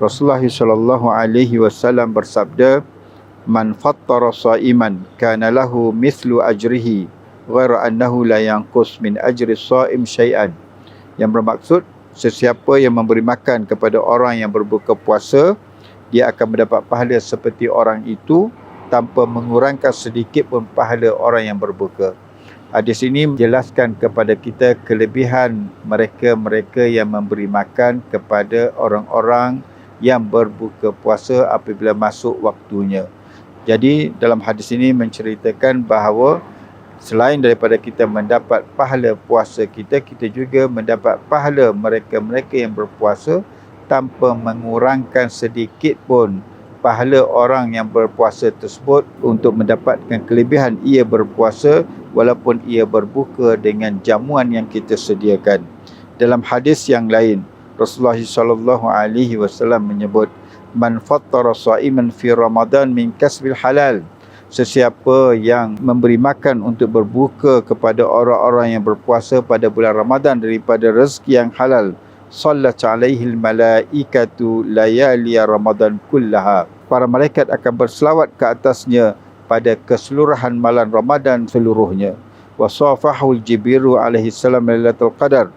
Rasulullah sallallahu alaihi wasallam bersabda, "Man fattara sha'iman kana lahu mithlu ajrihi ghaira annahu la yanqus min ajri shaim syai'an." Yang bermaksud, sesiapa yang memberi makan kepada orang yang berbuka puasa, dia akan mendapat pahala seperti orang itu tanpa mengurangkan sedikit pun pahala orang yang berbuka. Hadis ini menjelaskan kepada kita kelebihan mereka-mereka yang memberi makan kepada orang-orang yang berbuka puasa apabila masuk waktunya. Jadi dalam hadis ini menceritakan bahawa selain daripada kita mendapat pahala puasa kita, kita juga mendapat pahala mereka-mereka yang berpuasa tanpa mengurangkan sedikit pun pahala orang yang berpuasa tersebut untuk mendapatkan kelebihan ia berpuasa walaupun ia berbuka dengan jamuan yang kita sediakan. Dalam hadis yang lain, Rasulullah sallallahu alaihi wasallam menyebut, "Man fattara sha'iman fi Ramadan min kasbil halal." Sesiapa yang memberi makan untuk berbuka kepada orang-orang yang berpuasa pada bulan Ramadan daripada rezeki yang halal, sallat alaihi malaikatu layali Ramadan kullaha. Para malaikat akan berselawat ke atasnya pada keseluruhan malam Ramadan seluruhnya. Wa safahu Jibril alaihi salam Lailatul Qadar,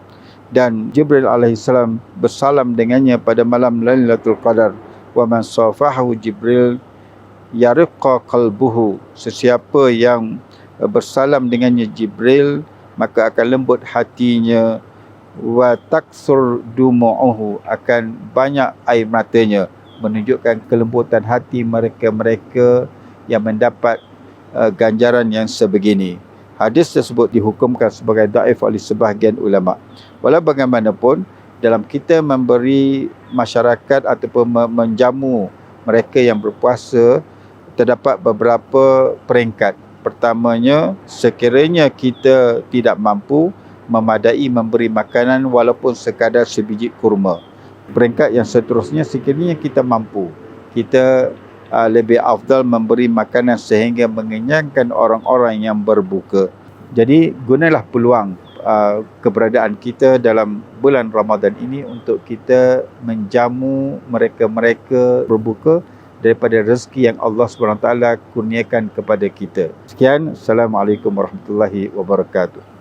dan Jibril alaihi salam bersalam dengannya pada malam Lailatul Qadar. Wa man safahu Jibril yarqa qalbuhu. Sesiapa yang bersalam dengannya Jibril, maka akan lembut hatinya. Wa taksur dumu'uhu, akan banyak air matanya, menunjukkan kelembutan hati mereka-mereka yang mendapat ganjaran yang sebegini. Hadis tersebut dihukumkan sebagai dhaif oleh sebahagian ulama. Walau bagaimanapun, dalam kita memberi masyarakat ataupun menjamu mereka yang berpuasa, terdapat beberapa peringkat. Pertamanya, sekiranya kita tidak mampu memadai memberi makanan walaupun sekadar sebiji kurma. Peringkat yang seterusnya, sekiranya kita mampu, kita lebih afdal memberi makanan sehingga mengenyangkan orang-orang yang berbuka. Jadi gunalah peluang keberadaan kita dalam bulan Ramadan ini untuk kita menjamu mereka-mereka berbuka daripada rezeki yang Allah SWT kurniakan kepada kita. Sekian, Assalamualaikum warahmatullahi wabarakatuh.